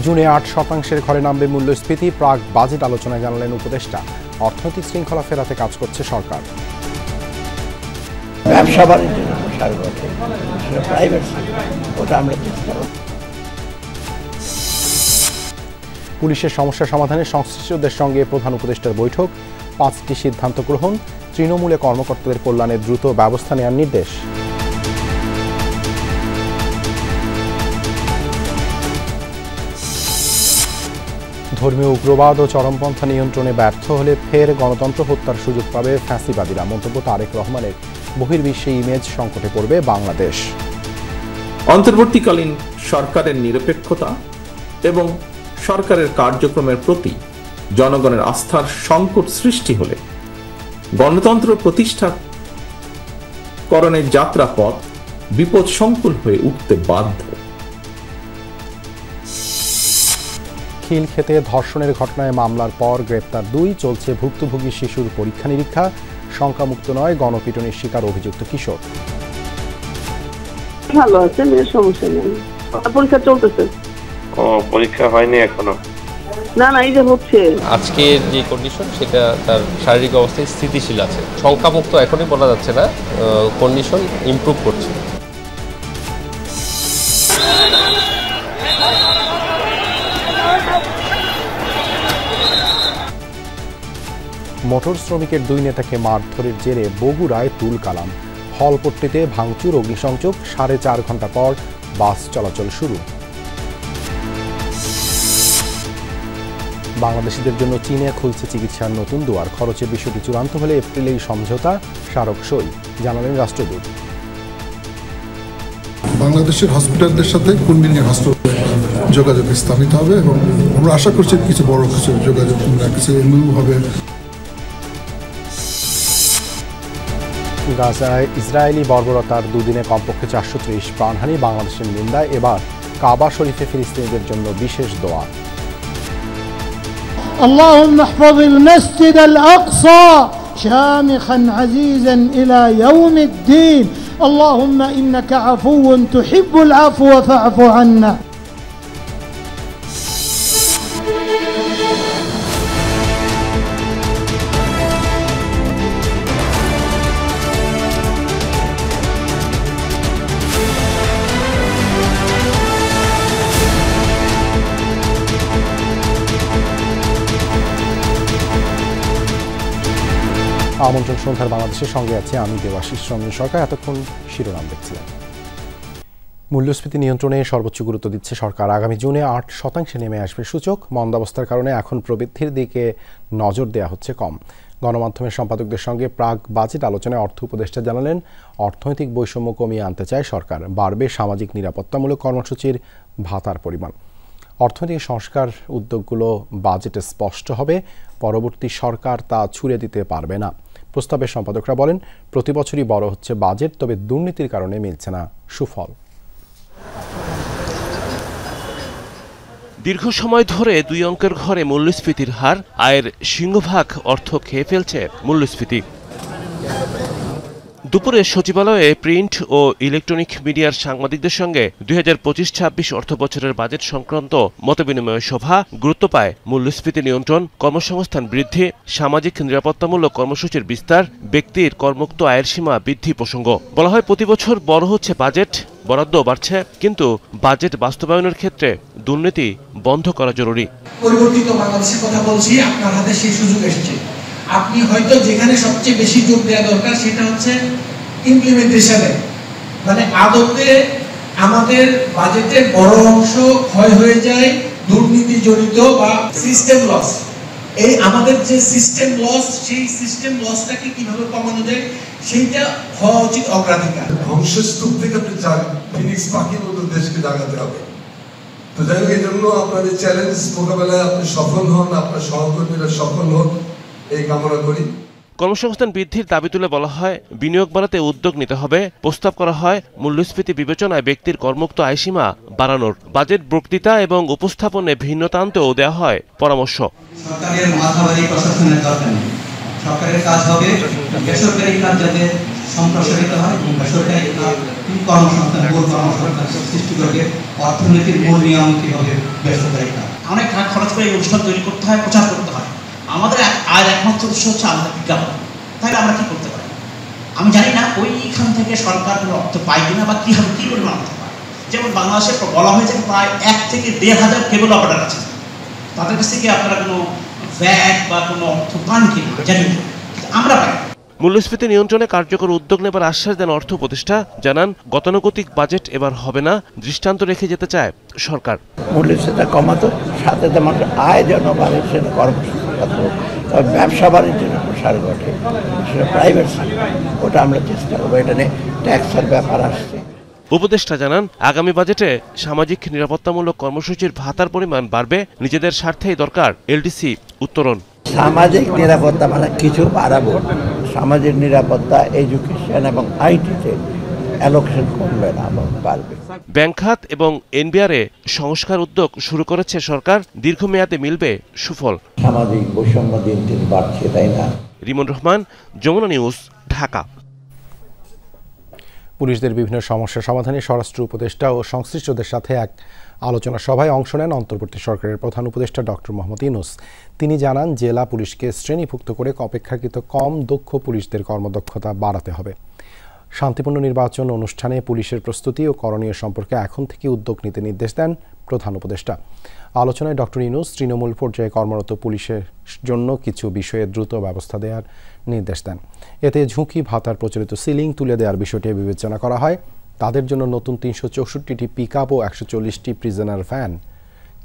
জুনে ৮% ঘরে নামবে মূল্যস্ফীতি, প্রাক বাজেট আলোচনায় জানালেন উপদেষ্টা। অর্থনৈতিক শৃঙ্খলা ফেরাতে কাজ করছে সরকার। ব্যবসা বাণিজ্য প্রাইভেট ওটা আমরা পুলিশের সমস্যা সমাধানে সংশ্লিষ্টদের সঙ্গে প্রধান উপদেষ্টার বৈঠক, 5টি সিদ্ধান্ত গ্রহণ, তৃণমূলে কর্মকর্তাদের কল্যাণে দ্রুত ব্যবস্থা নেওয়ার নির্দেশ। ধর্মীয় উগ্রবাদ ও চরমপন্থা নিয়ন্ত্রণে ব্যর্থ হলে ফের গণতন্ত্র হত্যার সুযোগ পাবে ফ্যাসিবাদীরা। মন্তব্য তারেক রহমানের। বহির্বিশ্বে ইমেজ সংকটে পড়বে বাংলাদেশ। অন্তর্বর্তীকালীন সরকারের নিরপেক্ষতা এবং সরকারের কার্যক্রমের প্রতি জনগণের আস্থার সংকট সৃষ্টি হলে গণতন্ত্র প্রতিষ্ঠাকরণের যাত্রাপথ বিপদসংকুল হয়ে উঠতে বাধ্য। খিলক্ষেতে ধর্ষণের ঘটনায় মামলার পর গ্রেপ্তার 2, চলছে ভুক্তভোগী শিশুর পরীক্ষা নিরীক্ষা। শঙ্কামুক্ত নয় গণপিটুনির শিকার অভিযুক্ত কিশোর। ভালো আছে, মেয়ের সমস্যা নেই, পরীক্ষা চলতেছে। পরীক্ষা হয়নি এখনো? না, এই যে হচ্ছে। আজকের যে কন্ডিশন সেটা তার শারীরিক অবস্থায় স্থিতিশীল আছে, শঙ্কামুক্ত এখনই বলা যাচ্ছে না, কন্ডিশন ইমপ্রুভ করছে। মোটর শ্রমিকের 2 নেতাকে মারধরের জেরে বগুড়ায় তুলকালাম। হলপট্টিতে ভাঙচুর, অগ্নিসংযোগ, 4.5 ঘন্টা পর বাস চলাচল শুরু। বাংলাদেশিদের জন্য চীনে খুলছে চিকিৎসার নতুন দুয়ার। খরচের বিষয়টি চূড়ান্ত হলে এপ্রিলেই সমঝোতা, স্মারক সই, জানালেন রাষ্ট্রদূত। বাংলাদেশের হসপিটালদের সাথে কুনমিল্লা হসপিটাল যোগাযোগ স্থাপিত হবে এবং আমরা আশা করছি কিছু বড় কিছু যোগাযোগ কিছু এমনিও হবে। গাজায় ইসরায়েলি বর্বরতার 2 দিনে কমপক্ষে 430 প্রাণহানি। বাংলাদেশের নিন্দায় এবার কাবা শরীফে ফিলিস্তিনিদের জন্য বিশেষ দোয়া। اللهم احفظ المسجد الأقصى شامخا عزيزا إلى يوم الدين اللهم إنك عفو تحب العفو فاعف عنا। আমন্ত্রণ সন্ধ্যার বাংলাদেশের সঙ্গে আছে আমি দেবাশিস রঞ্জন সরকার। এতক্ষণ শিরোনাম দেখছিলেন। মূল্যস্ফীতি নিয়ন্ত্রণে সর্বোচ্চ গুরুত্ব দিচ্ছে সরকার। আগামী জুনে 8% নেমে আসবে সূচক। মন্দাবস্থার কারণে এখন প্রবৃদ্ধির দিকে নজর দেওয়া হচ্ছে কম। গণমাধ্যমের সম্পাদকদের সঙ্গে প্রাক বাজেট আলোচনায় অর্থ উপদেষ্টা জানালেন, অর্থনৈতিক বৈষম্য কমিয়ে আনতে চায় সরকার। বাড়বে সামাজিক নিরাপত্তামূলক কর্মসূচির ভাতার পরিমাণ। অর্থনৈতিক সংস্কার উদ্যোগগুলো বাজেটে স্পষ্ট হবে, পরবর্তী সরকার তা ছুড়ে দিতে পারবে না। প্রস্তাবের সম্পাদকরা বলেন, প্রতি বছরই বড় হচ্ছে বাজেট, তবে দুর্নীতির কারণে মিলছে না সুফল। দীর্ঘ সময় ধরে 2 অঙ্কের ঘরে মূল্যস্ফীতির হার, আয়ের সিংহভাগ অর্থ খেয়ে ফেলছে মূল্যস্ফীতি। দুপুরে সচিবালয়ে প্রিন্ট ও ইলেকট্রনিক মিডিয়ার সাংবাদিকদের সঙ্গে 2025-26 অর্থবছরের বাজেট সংক্রান্ত মতবিনিময় সভা গুরুত্ব পায় মূল্যস্ফীতি নিয়ন্ত্রণ, কর্মসংস্থান বৃদ্ধি, সামাজিক নিরাপত্তামূলক কর্মসূচির বিস্তার, ব্যক্তির করমুক্ত আয়ের সীমা বৃদ্ধি প্রসঙ্গ। বলা হয়, প্রতি বছর বড় হচ্ছে বাজেট, বরাদ্দ বাড়ছে, কিন্তু বাজেট বাস্তবায়নের ক্ষেত্রে দুর্নীতি বন্ধ করা জরুরি। পরিবর্তিত বাংলাদেশের কথা বলছি, আপনার হাতে সেই সুযোগ এসেছে। আপনি হয়তো যেখানে সবচেয়ে বেশি জোর দেওয়া দরকার সেটা হচ্ছে ইমপ্লিমেন্টেশনে, মানে আদতে আমাদের বাজেটের বড় অংশ ক্ষয় হয়ে যায় দুর্নীতি জড়িত বা সিস্টেম লস। এই আমাদের যে সিস্টেম লস, সেই সিস্টেম লসটাকে কিভাবে কমানো যায় সেইটা হওয়া উচিত অগ্রাধিকার। ধ্বংসের স্তূপ থেকে আপনি ফিনিক্স পাখির মতো দেশকে জাগাতে হবে। তো যাই হোক, এই জন্য আপনাদের চ্যালেঞ্জ মোকাবেলায় আপনি সফল হন, আপনার সহকর্মীরা সফল হন, এই কামনা করি। কর্মসংস্থান বৃদ্ধির দাবি তুলে বলা হয়, বিনিয়োগ বাড়াতে উদ্যোগ নিতে হবে। প্রস্তাব করা হয় মূল্যস্ফীতি বিবেচনায় ব্যক্তির করমুক্ত আয়সীমা বাড়ানোর। বাজেট বক্তৃতা এবং উপস্থাপনে ভিন্নতা আনতেও দেওয়া হয় পরামর্শ। সরকারের মাথাভারী প্রশাসনের দরকার নেই, সরকারের কাজ হবে বেসরকারি কাজ যাতে সম্প্রসারিত হয় এবং বেসরকারি কর্মসংস্থান সৃষ্টি করে চোখে অর্থনীতির মূল নিয়ম কিভাবে ব্যস্ত করে। অনেক টাকা খরচ করে এই অনুষ্ঠান তৈরি করতে হয়, প্রচার করতে হয়। আমাদের আয়ের একমাত্র উৎস হচ্ছে আলাদা বিজ্ঞাপন। তাহলে আমরা কি করতে পারি? আমি জানি না ওইখান থেকে সরকার কোনো অর্থ পায় কিনা বা কীভাবে কী পরিমাণ অর্থ পায়। যেমন বাংলাদেশে বলা হয়েছে প্রায় 1 থেকে 1,500 কেবল অপারেটর আছে, তাদের কাছ থেকে আপনারা কোনো ভ্যাট বা কোনো অর্থ পান কিনা জানি না, আমরা পাই। মূল্যস্ফীতি নিয়ন্ত্রণে কার্যকর উদ্যোগ নেবার আশ্বাস দেন অর্থ উপদেষ্টা। জানান গতানুগতিক বাজেট এবার হবে না, দৃষ্টান্ত রেখে যেতে চায় সরকার। মূল্যস্ফীতি কমাতো, সাথে তেমন আয় যেন বাড়ির কর্মসংস্থান হোক, তবে ব্যবসা বাণিজ্যের প্রসার ঘটে, সেটা প্রাইভেট সেক্টর, ওটা আমরা চেষ্টা করবো। এটা নিয়ে ট্যাক্সের ব্যাপার আসছে। উপদেষ্টা জানান আগামী বাজেটে সামাজিক নিরাপত্তামূলক কর্মসূচির ভাতার পরিমাণ বাড়বে। নিজেদের স্বার্থেই দরকার এলডিসি উত্তরণ। সামাজিক নিরাপত্তা মানে কিছু বাড়াবো, সামাজিক নিরাপত্তা, এডুকেশন এবং আইটিতে অ্যালোকেশন কমবে না, বাড়বে। ব্যাংক খাত এবং এনবিআরে সংস্কার উদ্যোগ শুরু করেছে সরকার, দীর্ঘমেয়াদে মিলবে সুফল। সামাজিক বৈষম্য দিন দিন বাড়ছে, তাই না? রিমন রহমান, যমুনা নিউজ, ঢাকা। পুলিশদের বিভিন্ন সমস্যা সমাধানে স্বরাষ্ট্র উপদেষ্টা ও সংশ্লিষ্টদের সাথে এক আলোচনা সভায় অংশ নেন অন্তর্বর্তী সরকারের প্রধান উপদেষ্টা ডক্টর মোহাম্মদ ইউনূস। তিনি জানান জেলা পুলিশকে শ্রেণীভুক্ত করে অপেক্ষাকৃত কম দক্ষ পুলিশদের কর্মদক্ষতা বাড়াতে হবে। শান্তিপূর্ণ নির্বাচন অনুষ্ঠানে পুলিশের প্রস্তুতি ও করণীয় সম্পর্কে এখন থেকে উদ্যোগ নিতে নির্দেশ দেন প্রধান উপদেষ্টা। আলোচনায় ডক্টর ইউনূস তৃণমূল পর্যায়ে কর্মরত পুলিশের জন্য কিছু বিষয়ে দ্রুত ব্যবস্থা দেওয়ার নির্দেশ দেন। এতে ঝুঁকি ভাতার প্রচলিত সিলিং তুলে দেওয়ার বিষয়টি বিবেচনা করা হয়। তাদের জন্য নতুন 364টি পিকআপ ও 140টি প্রিজনার ভ্যান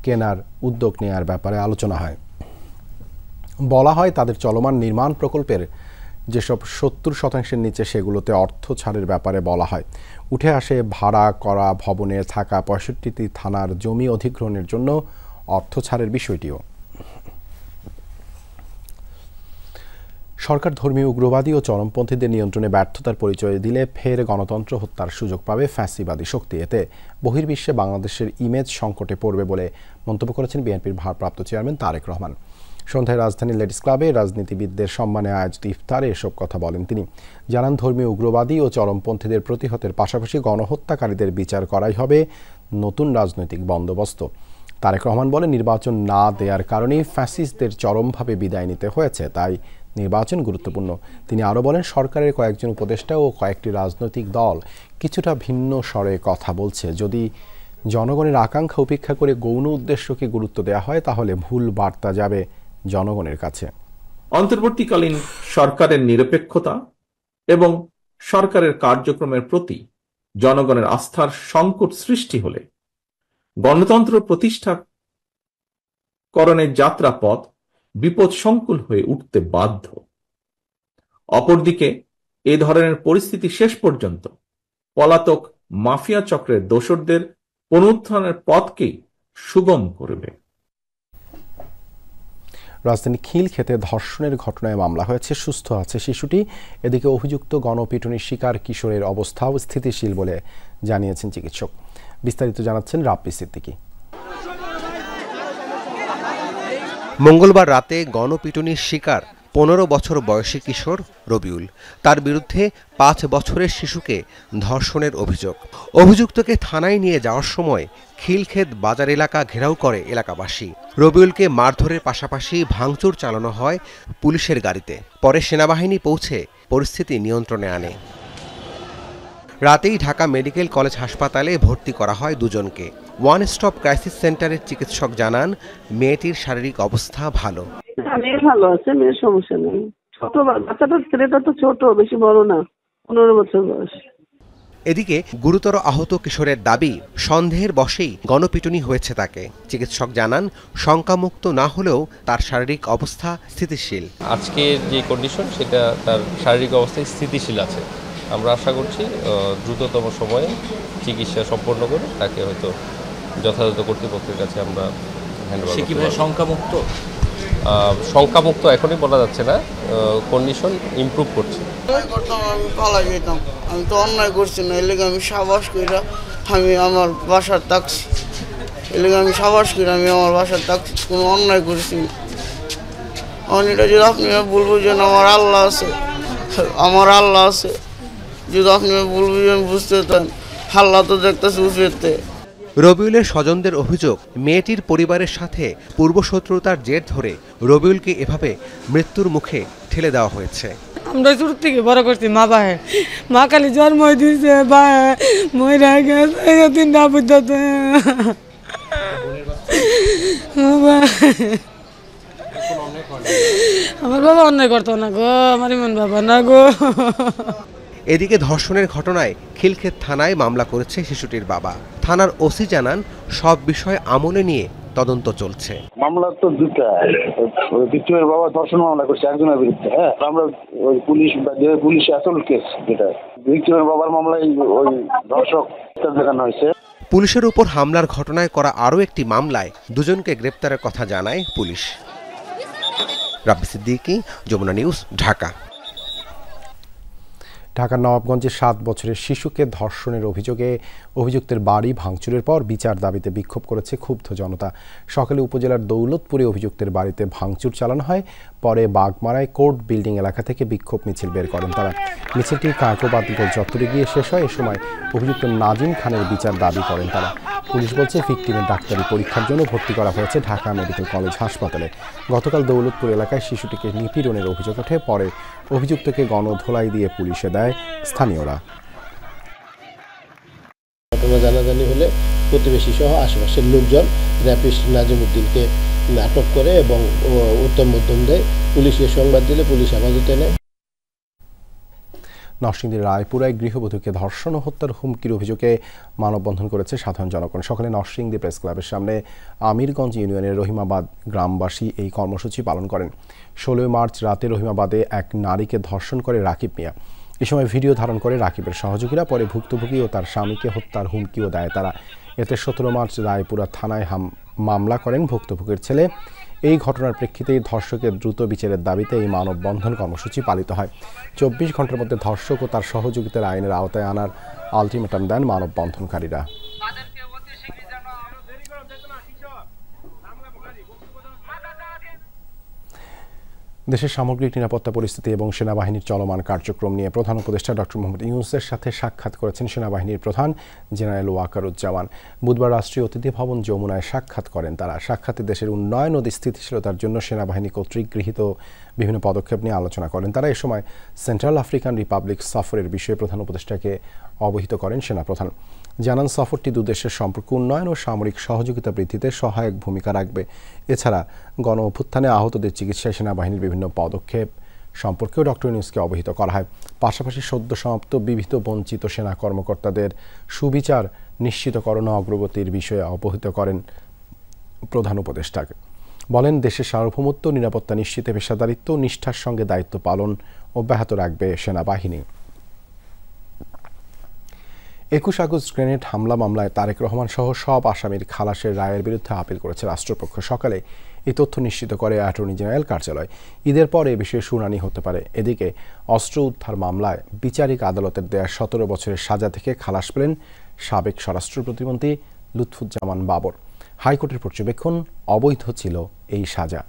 কেনার উদ্যোগ নেওয়ার ব্যাপারে আলোচনা হয়। বলা হয় তাদের চলমান নির্মাণ প্রকল্পের যেসব 70% নিচে সেগুলোতে অর্থ ছাড়ের ব্যাপারে বলা হয়। উঠে আসে ভাড়া করা ভবনে থাকা 65টি থানার জমি অধিগ্রহণের জন্য অর্থ ছাড়ের বিষয়টিও। সরকার ধর্মীয় উগ্রবাদী ও চরমপন্থীদের নিয়ন্ত্রণে ব্যর্থতার পরিচয় দিলে ফের গণতন্ত্র হত্যার সুযোগ পাবে ফ্যাসিবাদী শক্তি। এতে বহির্বিশ্বে বাংলাদেশের ইমেজ সংকটে পড়বে বলে মন্তব্য করেছেন বিএনপির ভারপ্রাপ্ত চেয়ারম্যান তারেক রহমান। সন্ধ্যায় রাজধানীর লেডিস ক্লাবে রাজনীতিবিদদের সম্মানে আয়োজিত ইফতারে এসব কথা বলেন তিনি। জানান ধর্মীয় উগ্রবাদী ও চরমপন্থীদের প্রতিহতের পাশাপাশি গণহত্যাকারীদের বিচার করাই হবে নতুন রাজনৈতিক বন্দোবস্ত। তারেক রহমান বলেন নির্বাচন না দেওয়ার কারণেই ফ্যাসিস্টদের চরমভাবে বিদায় নিতে হয়েছে, তাই নির্বাচন গুরুত্বপূর্ণ। তিনি আরও বলেন সরকারের কয়েকজন উপদেষ্টা ও কয়েকটি রাজনৈতিক দল কিছুটা ভিন্ন স্বরে কথা বলছে। যদি জনগণের আকাঙ্ক্ষা উপেক্ষা করে গৌণ উদ্দেশ্যকে গুরুত্ব দেওয়া হয় তাহলে ভুল বার্তা যাবে জনগণের কাছে। অন্তর্বর্তীকালীন সরকারের নিরপেক্ষতা এবং সরকারের কার্যক্রমের প্রতি জনগণের আস্থার সংকট সৃষ্টি হলে গণতন্ত্র প্রতিষ্ঠাকরণের যাত্রাপথ বিপদসংকুল হয়ে উঠতে বাধ্য। অপরদিকে এ ধরনের পরিস্থিতি শেষ পর্যন্ত পলাতক মাফিয়া চক্রের দোসরদের পুনরুত্থানের পথকেই সুগম করবে। রাজধানী খিলক্ষেতে ধর্ষণের ঘটনায় মামলা হয়েছে, সুস্থ আছে শিশুটি। এদিকে অভিযুক্ত গণপিটুনির শিকার কিশোরের অবস্থাও স্থিতিশীল বলে জানিয়েছেন চিকিৎসক। বিস্তারিত জানাচ্ছেন রাব্বি সিদ্দিকী। মঙ্গলবার রাতে গণপিটুনির শিকার 15 বছর বয়সী কিশোর রবিউল। তার বিরুদ্ধে 5 বছরের শিশুকে ধর্ষণের অভিযোগ। অভিযুক্তকে থানায় নিয়ে যাওয়ার সময় খিলক্ষেত বাজার এলাকা ঘেরাও করে এলাকাবাসী। রবিউলকে মারধরের পাশাপাশি ভাঙচুর চালানো হয় পুলিশের গাড়িতে। পরে সেনাবাহিনী পৌঁছে পরিস্থিতি নিয়ন্ত্রণে আনে। রাতেই ঢাকা মেডিকেল কলেজ হাসপাতালে ভর্তি করা হয় দুজনকে। ওয়ান স্টপ ক্রাইসিস সেন্টারের চিকিৎসক জানান মেয়েটির শারীরিক অবস্থা ভালো। মেয়ে ভালো আছে, মেয়ের সমস্যা নেই। ছোট বাচ্চাটা, ছেলেটা তো ছোট, বেশি বড় না, 15 বছর বয়স। এদিকে গুরুতর আহত কিশোরের দাবি সন্দেহের বশেই গণপিটুনি হয়েছে তাকে। চিকিৎসক জানান শঙ্কামুক্ত না হলেও তার শারীরিক অবস্থা স্থিতিশীল। আজকের যে কন্ডিশন সেটা তার শারীরিক অবস্থায় স্থিতিশীল আছে। আমরা আশা করছি দ্রুততম সময়ে চিকিৎসা সম্পন্ন করে তাকে হয়তো যথাযথ কর্তৃপক্ষের কাছে আমরা হ্যান্ডওভার করতে পারব। শঙ্কামুক্ত এখনই বলা যাচ্ছে না, কন্ডিশন ইমপ্রুভ করছে। আমি পালা যেতাম, আমি তো অন্যায় করছি না, এর লেগে আমি সাবাস কইরা আমি আমার বাসার থাকছি। এর লেগে আমি সাবাস কইরা আমি আমার বাসার থাকছি, কোনো অন্যায় করছি না। এটা যদি আপনারা বলবো যে আমার আল্লাহ আছে, আমার আল্লাহ আছে, যদি আপনি বলবো যে আমি বুঝতে পারেন, আল্লাহ তো দেখতেছি উপরেতে। রবিউলের স্বজনদের অভিযোগ, মেয়েটির পরিবারের সাথে পূর্বশত্রুতার জের ধরে রবিউলকে এভাবে মৃত্যুর মুখে ঠেলে দেওয়া হয়েছে। আমরা ছোট থেকে বড় করছি মা বাহে, মা খালি জন্ম দিয়েছে বা মরে গেছে 3টা বুঝতে আমার বাবা অন্যায় করতো না গো, আমার ইমন বাবা না গো। এদিকে ধর্ষণের ঘটনায় খিলক্ষেত থানায় মামলা করেছে শিশুটির বাবা। থানার ওসি জানান, সব বিষয় আমলে নিয়ে তদন্ত চলছে। মামলা তো দুটা, ভিক্টিমের বাবা ধর্ষণ মামলা করছে একজনের বিরুদ্ধে। হ্যাঁ, আমরা ওই পুলিশ আসল কেস, যেটা ভিক্টিমের বাবার মামলায় ওই ধর্ষক দেখানো হয়েছে। পুলিশের উপর হামলার ঘটনায় করা আরও একটি মামলায় দুজনকে গ্রেপ্তারের কথা জানায় পুলিশ। রাব্বি সিদ্দিকী, যমুনা নিউজ, ঢাকা। ঢাকার নবাবগঞ্জে 7 বছরের শিশুকে ধর্ষণের অভিযোগে অভিযুক্তের বাড়ি ভাঙচুরের পর বিচার দাবিতে বিক্ষোভ করেছে ক্ষুব্ধ জনতা। সকালে উপজেলার দৌলতপুরে অভিযুক্তের বাড়িতে ভাঙচুর চালানো হয়, পরে বাগমারায় কোর্ট বিল্ডিং এলাকা থেকে বিক্ষোভ মিছিল বের করেন তারা। মিছিলটি কাকোবাদ গোল চত্বরে গিয়ে শেষ হয়। এ সময় অভিযুক্ত নাজিম খানের বিচার দাবি করেন তারা। পুলিশ বলছে, ভিকটিমের ডাক্তারি পরীক্ষার জন্য ভর্তি করা হয়েছে ঢাকা মেডিকেল কলেজ হাসপাতালে। গতকাল দৌলতপুর এলাকায় শিশুটিকে নিপীড়নের অভিযোগ ওঠে, পরে অভিযুক্তকে গণধোলাই দিয়ে পুলিশে দেয় স্থানীয়রা। ঘটনা জানাজানি হলে প্রতিবেশী সহ আশেপাশের লোকজন র্যাপিস্ট নাজিমউদ্দিনকে আটক করে এবং উত্তম মধ্যম দেয়। পুলিশকে সংবাদ দিলে পুলিশ হেফাজতে নেয়। নরসিংদীর রায়পুরায় গৃহবধূকে ধর্ষণ ও হত্যার হুমকির অভিযোগে মানববন্ধন করেছে সাধারণ জনগণ। সকালে নরসিংদী প্রেস ক্লাবের সামনে আমিরগঞ্জ ইউনিয়নের রহিমাবাদ গ্রামবাসী এই কর্মসূচি পালন করেন। 16 মার্চ রাতে রহিমাবাদে এক নারীকে ধর্ষণ করে রাকিব মিয়া। এ সময় ভিডিও ধারণ করে রাকিবের সহযোগীরা, পরে ভুক্তভোগী ও তার স্বামীকে হত্যার হুমকিও দেয় তারা। এতে 17 মার্চ রায়পুরা থানায় মামলা করেন ভুক্তভোগীর ছেলে। এই ঘটনার প্রেক্ষিতেই ধর্ষকের দ্রুত বিচারের দাবিতে এই মানববন্ধন কর্মসূচি পালিত হয়। 24 ঘন্টার মধ্যে ধর্ষক ও তার সহযোগীদের আইনের আওতায় আনার আলটিমেটাম দেন মানববন্ধনকারীরা। দেশের সামগ্রিক নিরাপত্তা পরিস্থিতি এবং সেনাবাহিনীর চলমান কার্যক্রম নিয়ে প্রধান উপদেষ্টা ডক্টর মোহাম্মদ ইউনূসের সাথে সাক্ষাৎ করেছেন সেনাবাহিনীর প্রধান জেনারেল ওয়াকারুজ্জামান। বুধবার রাষ্ট্রীয় অতিথি ভবন যমুনায় সাক্ষাৎ করেন তারা। সাক্ষাতে দেশের উন্নয়ন ও স্থিতিশীলতার জন্য সেনাবাহিনী কর্তৃক গৃহীত বিভিন্ন পদক্ষেপ নিয়ে আলোচনা করেন তারা। এ সময় সেন্ট্রাল আফ্রিকান রিপাবলিক সফরের বিষয়ে প্রধান উপদেষ্টাকে অবহিত করেন সেনাপ্রধান। জানান, সফরটি দুদেশের সম্পর্ক উন্নয়ন ও সামরিক সহযোগিতা বৃদ্ধিতে সহায়ক ভূমিকা রাখবে। এছাড়া গণ অভ্যুত্থানে আহতদের চিকিৎসায় সেনাবাহিনীর বিভিন্ন পদক্ষেপ সম্পর্কেও ডক্টর ইউনূসকে অবহিত করা হয়। পাশাপাশি সদ্য সমাপ্ত বিবিধ বঞ্চিত সেনা কর্মকর্তাদের সুবিচার নিশ্চিতকরণ ও অগ্রগতির বিষয়ে অবহিত করেন প্রধান উপদেষ্টাকে। বলেন, দেশের সার্বভৌমত্ব নিরাপত্তা নিশ্চিতে পেশাদারিত্ব ও নিষ্ঠার সঙ্গে দায়িত্ব পালন অব্যাহত রাখবে সেনাবাহিনী। 21 আগস্ট গ্রেনেড হামলা মামলায় তারেক রহমান সহ সব আসামির খালাসের রায়ের বিরুদ্ধে আপিল করেছে রাষ্ট্রপক্ষ। সকালে এই তথ্য নিশ্চিত করে অ্যাটর্নি জেনারেল কার্যালয়। ঈদের পর এ বিষয়ে শুনানি হতে পারে। এদিকে অস্ত্র উদ্ধার মামলায় বিচারিক আদালতের দেয়া 17 বছরের সাজা থেকে খালাস পেলেন সাবেক স্বরাষ্ট্র প্রতিমন্ত্রী লুৎফুজ্জামান বাবর। হাইকোর্টের পর্যবেক্ষণ, অবৈধ ছিল এই সাজা।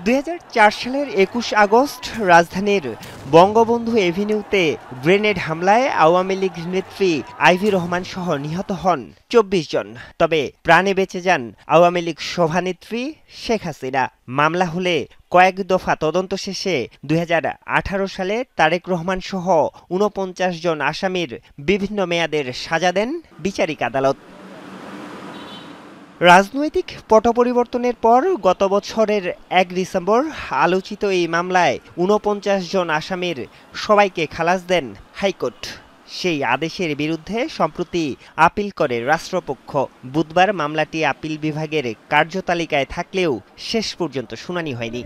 2004 সালের 21 আগস্ট রাজধানীর বঙ্গবন্ধু এভিনিউতে গ্রেনেড হামলায় আওয়ামী লীগ নেত্রী আইভি রহমান সহ নিহত হন 24 জন। তবে প্রাণে বেঁচে যান আওয়ামী লীগ সভানেত্রী শেখ হাসিনা। মামলা হলে কয়েক দফা তদন্ত শেষে 2018 সালে তারেক রহমান সহ 49 জন আসামির বিভিন্ন মেয়াদের সাজা দেন বিচারিক আদালত। রাজনৈতিক পট পরিবর্তনের পর গত বছরের 1 ডিসেম্বর আলোচিত এই মামলায় 49 জন আসামির সবাইকে খালাস দেন হাইকোর্ট। সেই আদেশের বিরুদ্ধে সম্প্রতি আপিল করে রাষ্ট্রপক্ষ। বুধবার মামলাটি আপিল বিভাগের কার্যতালিকায় থাকলেও শেষ পর্যন্ত শুনানি হয়নি।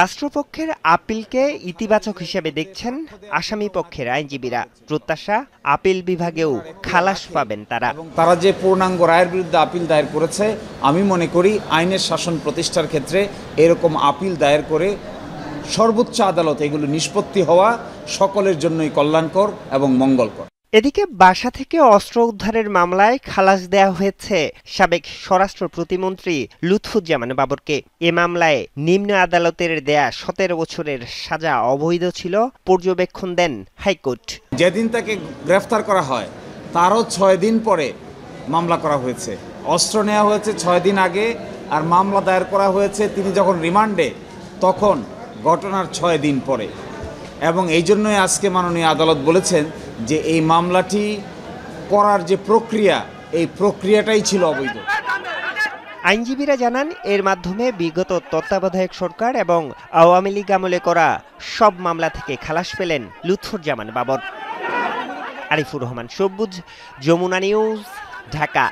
রাষ্ট্রপক্ষের আপিলকে ইতিবাচক হিসেবে দেখছেন আসামি পক্ষের আইনজীবীরা। প্রত্যাশা, আপিল বিভাগেও খালাস পাবেন তারা। তারা যে পূর্ণাঙ্গ রায়ের বিরুদ্ধে আপিল দায়ের করেছে, আমি মনে করি আইনের শাসন প্রতিষ্ঠার ক্ষেত্রে এরকম আপিল দায়ের করে সর্বোচ্চ আদালত এগুলো নিষ্পত্তি হওয়া সকলের জন্যই কল্যাণকর এবং মঙ্গলকর। এদিকে বাসা থেকে অস্ত্র উদ্ধারের মামলায় খালাস দেয়া হয়েছে সাবেক স্বরাষ্ট্র প্রতিমন্ত্রী লুৎফুজ্জামান বাবরকে। এ মামলায় নিম্ন আদালতের দেয়া 17 বছরের সাজা অবৈধ ছিল পর্যবেক্ষণ দেন হাইকোর্ট। যেদিন তাকে গ্রেফতার করা হয় তারও 6 দিন পরে মামলা করা হয়েছে। অস্ত্র নেওয়া হয়েছে 6 দিন আগে, আর মামলা দায়ের করা হয়েছে তিনি যখন রিমান্ডে তখন ঘটনার 6 দিন পরে। এবং এই জন্যই আজকে মাননীয় আদালত বলেছেন যে এই মামলাটি করার যে প্রক্রিয়া, এই প্রক্রিয়াটাই ছিল অবৈধ। আইনজীবীরা জানান এর মাধ্যমে বিগত তত্ত্বাবধায়ক সরকার এবং আওয়ামী লীগ আমলে করা সব মামলা থেকে খালাস পেলেন লুৎফুজ্জামান বাবর। আরিফুর রহমান সবুজ, যমুনা নিউজ, ঢাকা।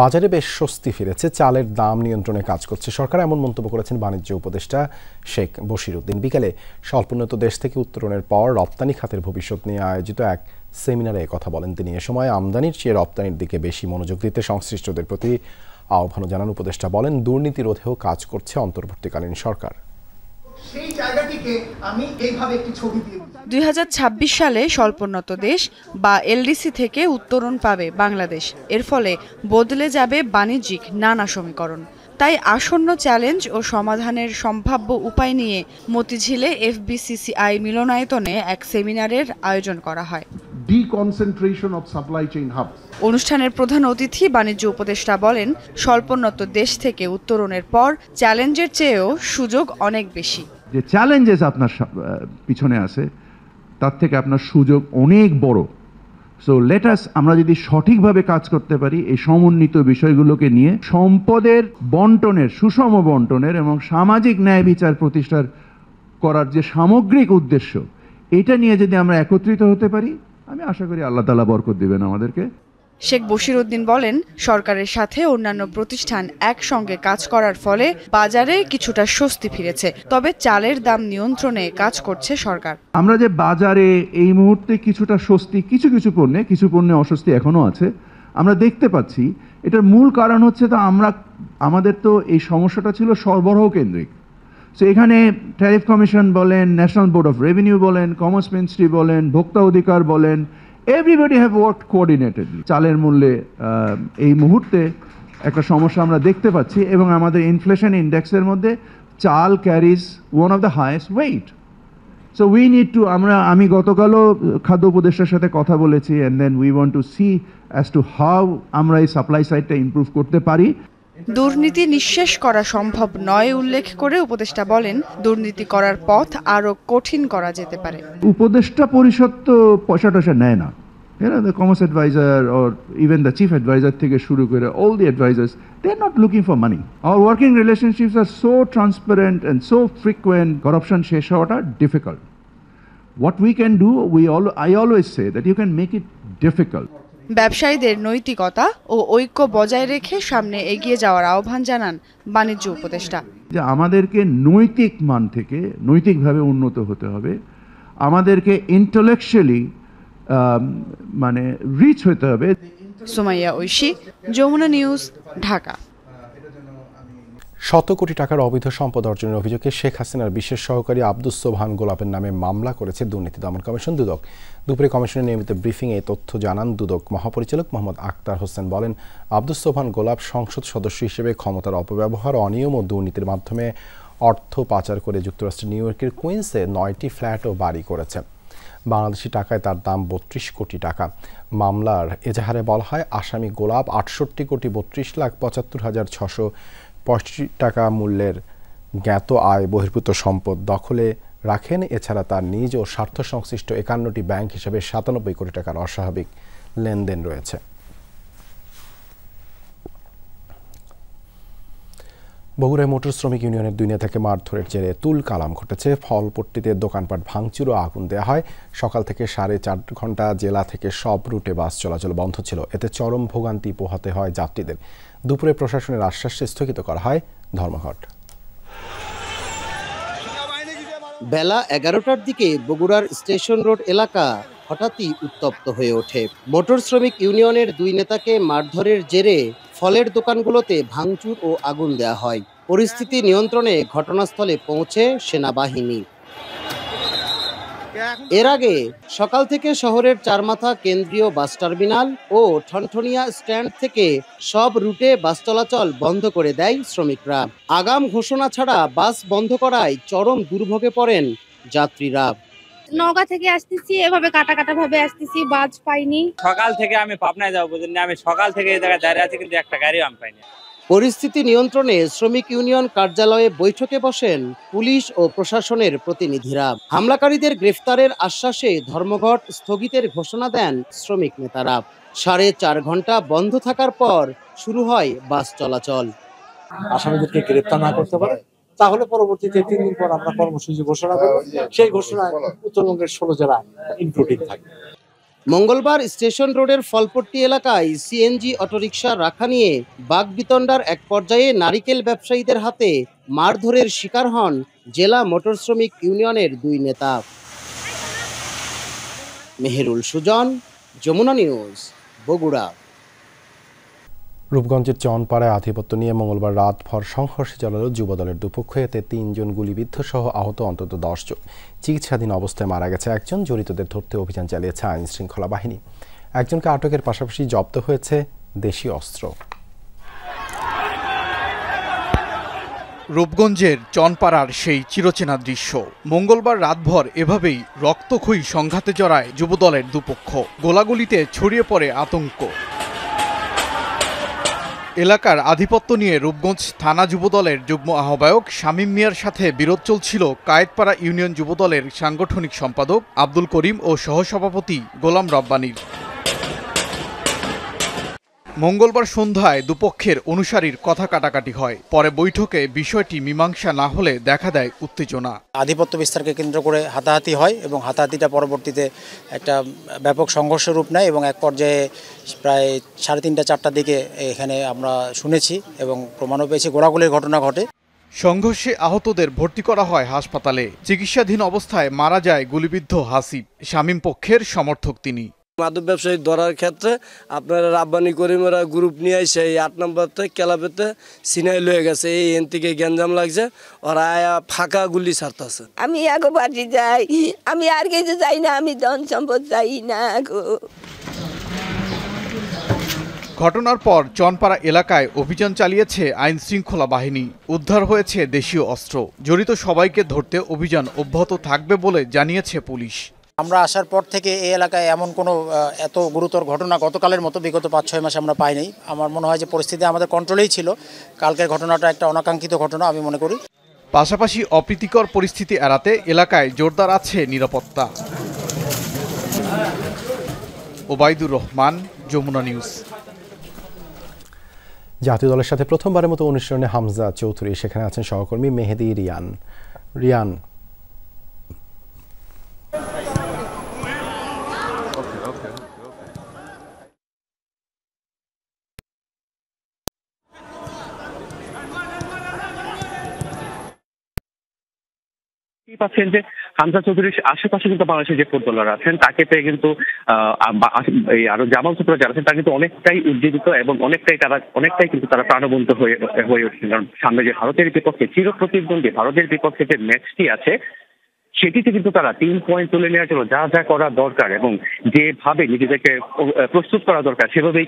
বাজারে বেশ স্বস্তি ফিরেছে, চালের দাম নিয়ন্ত্রণে কাজ করছে সরকার, এমন মন্তব্য করেছেন বাণিজ্য উপদেষ্টা শেখ বশিরউদ্দিন। বিকেলে স্বল্পোন্নত দেশ থেকে উত্তরণের পর রপ্তানি খাতের ভবিষ্যৎ নিয়ে আয়োজিত এক সেমিনারে কথা বলেন তিনি। এ সময় আমদানির চেয়ে রপ্তানির দিকে বেশি মনোযোগ দিতে সংশ্লিষ্টদের প্রতি আহ্বানও জানান উপদেষ্টা। বলেন দুর্নীতি রোধেও কাজ করছে অন্তর্বর্তীকালীন সরকার। সেই জায়গাটিকে আমি এইভাবে একটি ছবি দিয়ে 2026 সালে স্বল্পোন্নত দেশ বা এলডিসি থেকে উত্তরণ পাবে বাংলাদেশ। এর ফলে বদলে যাবে বাণিজ্যিক নানা সমীকরণ। তাই আসন্ন চ্যালেঞ্জ ও সমাধানের সম্ভাব্য উপায় নিয়ে মতিঝিলে এফবিসিসিআই মিলনায়তনে এক সেমিনারের আয়োজন করা হয়। Deconcentration of supply chain hubs. অনুষ্ঠানের প্রধান অতিথি বাণিজ্য উপদেষ্টা বলেন, স্বল্পোন্নত দেশ থেকে উত্তরণের পর চ্যালেঞ্জের চেয়েও সুযোগ অনেক বেশি। যে চ্যালেঞ্জেস আপনার পিছনে আছে তার থেকে আপনার সুযোগ অনেক বড়। সো লেট আস, আমরা যদি সঠিকভাবে কাজ করতে পারি এই সমন্বিত বিষয়গুলোকে নিয়ে সম্পদের বন্টনের, সুষম বন্টনের এবং সামাজিক ন্যায় বিচার প্রতিষ্ঠার করার যে সামগ্রিক উদ্দেশ্য, এটা নিয়ে যদি আমরা একত্রিত হতে পারি, আমি আশা করি আল্লাহ তাআলা বরকত দিবেন আমাদেরকে। শেখ বশিরউদ্দিন বলেন, সরকারের সাথে অন্যান্য প্রতিষ্ঠান একসঙ্গে কাজ করার ফলে বাজারে কিছুটা স্বস্তি ফিরেছে, তবে চালের দাম নিয়ন্ত্রণে কাজ করছে সরকার। আমরা যে বাজারে এই মুহূর্তে কিছুটা স্বস্তি, কিছু পণ্যে অস্বস্তি এখনো আছে আমরা দেখতে পাচ্ছি। এটার মূল কারণ হচ্ছে তো আমাদের তো এই সমস্যাটা ছিল সরবরাহ কেন্দ্রিক। সো এখানে ট্যারিফ কমিশন বলেন, ন্যাশনাল বোর্ড অফ রেভিনিউ বলেন, কমার্স মিনিস্ট্রি বলেন, ভোক্তা অধিকার বলেন, এভরিবডি হ্যাভ ওয়ার্কড কোঅর্ডিনেটেডলি। চালের মূল্যে এই মুহূর্তে একটা সমস্যা আমরা দেখতে পাচ্ছি এবং আমাদের ইনফ্লেশন ইন্ডেক্সের মধ্যে চাল carries one of the highest weight. So we need to, আমি গতকালও খাদ্য উপদেষ্টার সাথে কথা বলেছি, and then we want to see as to how আমরা এই সাপ্লাই সাইডটা ইমপ্রুভ করতে পারি। দুর্নীতি নিঃশেষ করা সম্ভব নয় উল্লেখ করে উপদেষ্টা বলেন, দুর্নীতি করার পথ আরো কঠিন করা যেতে পারে। উপদেষ্টা পরিষদ তো পয়সা টয়সা নেয় না, the commerce advisor or even the chief advisor থেকে শুরু করে all the advisors, they are not looking for money. Our working relationships are so transparent and so frequent, corruption শেষ হওয়াটা difficult. What we can do, I always say that you can make it difficult. ব্যবসায়ীদের নৈতিকতা ও ঐক্য বজায় রেখে সামনে এগিয়ে যাওয়ার আহ্বান জানান বাণিজ্য উপদেষ্টা। যে আমাদেরকে নৈতিক মান থেকে নৈতিকভাবে উন্নত হতে হবে, আমাদেরকে ইন্টেলেকচুয়ালি রিচ হতে হবে। সুমাইয়া ঐশী, যমুনা নিউজ, ঢাকা। শত কোটি টাকার অবৈধ সম্পদ অর্জনের অভিযোগে শেখ হাসিনার বিশেষ সহকারী আব্দুস সোবহান গোলাপের নামে মামলা করেছে দুর্নীতি দমন কমিশন দুদক। দুপুরে কমিশনের নিয়মিত ব্রিফিংয়ে এই তথ্য জানান দুদক মহাপরিচালক মোহাম্মদ আক্তার হোসেন। বলেন, আব্দুস সোবহান গোলাপ সংসদ সদস্য হিসেবে ক্ষমতার অপব্যবহার, অনিয়ম ও দুর্নীতির মাধ্যমে অর্থ পাচার করে যুক্তরাষ্ট্রের নিউ ইয়র্কের কুইন্সে 9টি ফ্ল্যাট ও বাড়ি করেছে। বাংলাদেশি টাকায় তার দাম 32 কোটি টাকা। মামলার এজাহারে বলা হয়, আসামি গোলাপ 68,75,665 টাকা মূল্যের জ্ঞাত আয় বহির্ভূত সম্পদ দখলে রাখেন। এছাড়া তার নিজ ও স্বার্থ সংশ্লিষ্ট 51টি ব্যাংক হিসেবে 97 কোটি টাকার অস্বাভাবিক লেনদেন রয়েছে। বগুড়ায় মোটর শ্রমিক ইউনিয়নের 2 নেতাকে মারধরের জেরে তুল কালাম ঘটেছে। ফলপট্টিতে দোকানপাট ভাঙচুর ও আগুন দেওয়া হয়। সকাল থেকে 4.5 ঘন্টা জেলা থেকে সব রুটে বাস চলাচল বন্ধ ছিল। এতে চরম ভোগান্তি পোহাতে হয় যাত্রীদের। দুপুরে প্রশাসনের আশ্বাসে স্থগিত করা হয় ধর্মঘট। বেলা 11টার দিকে বগুড়ার স্টেশন রোড এলাকা হঠাৎই উত্তপ্ত হয়ে ওঠে। মোটর শ্রমিক ইউনিয়নের 2 নেতাকে মারধরের জেরে ফলের দোকানগুলোতে ভাঙচুর ও আগুন দেওয়া হয়। পরিস্থিতি নিয়ন্ত্রণে ঘটনাস্থলে পৌঁছে সেনাবাহিনী। এর আগে সকাল থেকে শহরের চারমাথা কেন্দ্রীয় বাস টার্মিনাল ও ঠনঠনিয়া স্ট্যান্ড থেকে সব রুটে বাস চলাচল বন্ধ করে দেয় শ্রমিকরা। আগাম ঘোষণা ছাড়া বাস বন্ধ করায় চরম দুর্ভোগে পড়েন যাত্রীরা। নওগাঁ থেকে আসতেছি, এভাবে কাটা ভাবে আসতেছি, বাস পাইনি। সকাল থেকে আমি পাবনায় যাবো, আমি সকাল থেকে এই জায়গায় দাঁড়িয়ে আছি, কিন্তু একটা গাড়িও আমি পাইনি। পরিস্থিতি নিয়ন্ত্রণে শ্রমিক ইউনিয়ন কার্যালয়ে বৈঠকে বসেন পুলিশ ও প্রশাসনের প্রতিনিধিরা। হামলাকারীদের গ্রেফতারের আশ্বাসে ধর্মঘট স্থগিতের ঘোষণা দেন শ্রমিক নেতারা। 4.5 ঘন্টা বন্ধ থাকার পর শুরু হয় বাস চলাচল। আসামিদেরকে গ্রেফতার না করতে পারে তাহলে পরবর্তীতে 3 দিন পর আমরা কর্মসূচি ঘোষণা করব। সেই ঘোষণায় উত্তরবঙ্গের 16 জেলা ইনক্লুডিং থাকবে। মঙ্গলবার স্টেশন রোডের ফলপট্টি এলাকায় সিএনজি অটোরিকশা রাখা নিয়ে বাকবিতণ্ডার এক পর্যায়ে নারিকেল ব্যবসায়ীদের হাতে মারধরের শিকার হন জেলা মোটর শ্রমিক ইউনিয়নের 2 নেতা। মেহেরুল সুজন, যমুনা নিউজ, বগুড়া। রূপগঞ্জের চনপাড়ায় আধিপত্য নিয়ে মঙ্গলবার রাতভর সংঘর্ষে জড়ালো যুবদলের দুপক্ষ। এতে 3 জন গুলিবিদ্ধ সহ আহত অন্তত 10 জন। চিকিৎসাধীন অবস্থায় মারা গেছে একজন। জড়িতদের ধরতে অভিযান চালিয়েছে আইন শৃঙ্খলা বাহিনী। একজনকে আটকের পাশাপাশি জব্দ হয়েছে দেশীয় অস্ত্র। রূপগঞ্জের চনপাড়ার সেই চিরচেনা দৃশ্য। মঙ্গলবার রাতভর এভাবেই রক্তক্ষয়ী সংঘাতে জড়ায় যুবদলের দুপক্ষ। গোলাগুলিতে ছড়িয়ে পড়ে আতঙ্ক। এলাকার আধিপত্য নিয়ে রূপগঞ্জ থানা যুবদলের যুগ্ম আহ্বায়ক শামীম মিয়ার সাথে বিরোধ চলছিল কায়েতপাড়া ইউনিয়ন যুবদলের সাংগঠনিক সম্পাদক আব্দুল করিম ও সহসভাপতি গোলাম রব্বানীর। মঙ্গলবার সন্ধ্যায় দুপক্ষের অনুসারীর কথা কাটাকাটি হয়। পরে বৈঠকে বিষয়টি মীমাংসা না হলে দেখা দেয় উত্তেজনা। আধিপত্য বিস্তারকে কেন্দ্র করে হাতাহাতি হয় এবং হাতাহাতিটা পরবর্তীতে একটা ব্যাপক সংঘর্ষ রূপ নেয় এবং এক পর্যায়ে প্রায় 3:30-4টার দিকে এখানে আমরা শুনেছি এবং প্রমাণও পেয়েছি গোলাগুলির ঘটনা ঘটে। সংঘর্ষে আহতদের ভর্তি করা হয় হাসপাতালে। চিকিৎসাধীন অবস্থায় মারা যায় গুলিবিদ্ধ হাসিব। শামীম পক্ষের সমর্থক তিনি। মাদক ব্যবসায়ী ধরার ক্ষেত্রে আপনারা রাব্বানি করিমেরা গ্রুপ নিয়ে এসে এই 8 নম্বরতে ক্লাবেতে সিনাই লয়ে গেছে। এই এন থেকে গ্যাঞ্জাম লাগছে, ওরা আয়া ফাঁকা গুলি ছাড়তেছে। আমি আগে বাড়ি যাই, আমি আর কিছু চাই না, আমি ধন সম্পদ চাই না গো। ঘটনার পর চনপাড়া এলাকায় অভিযান চালিয়েছে আইন শৃঙ্খলা বাহিনী। উদ্ধার হয়েছে দেশীয় অস্ত্র। জড়িত সবাইকে ধরতে অভিযান অব্যাহত থাকবে বলে জানিয়েছে পুলিশ। আমরা আসার পর থেকে এই এলাকায় এমন কোনো এত গুরুতর ঘটনা গতকালের মতো বিগত 5-6 মাসে আমরা পাইনি। আমার মনে হয় যে পরিস্থিতি আমাদের কন্ট্রোলেই ছিল। কালকের ঘটনাটা একটা অনাকাঙ্ক্ষিত ঘটনা আমি মনে করি। পাশাপাশি অপ্রীতিকর পরিস্থিতি এড়াতে এলাকায় জোরদার আছে নিরাপত্তা। ওবায়দুর রহমান, যমুনা নিউজ। জাতীয় দলের সাথে প্রথমবারের মতো অনুশীলনে হামজা চৌধুরী। সেখানে আছেন সহকর্মী মেহেদি রিয়ান। পাচ্ছেন যে হামজা চৌধুরীর আশেপাশে কিন্তু বাংলাদেশের যে ফুটবলার আছেন তাকে পেয়ে কিন্তু আরো জামাল সুপ্রা যারা আছেন তারা কিন্তু অনেকটাই উজ্জীবিত এবং অনেকটাই কিন্তু তারা প্রাণবন্ত হয়ে উঠছেন। কারণ সামনে যে ভারতের বিপক্ষে চিরপ্রতিদ্বন্দ্বী ভারতের বিপক্ষে যে ম্যাচটি আছে সেটিতে কিন্তু তারা 3 পয়েন্ট তুলে নেওয়ার জন্য যা যা করা দরকার এবং যেভাবে নিজেদেরকে প্রস্তুত করা দরকার সেভাবেই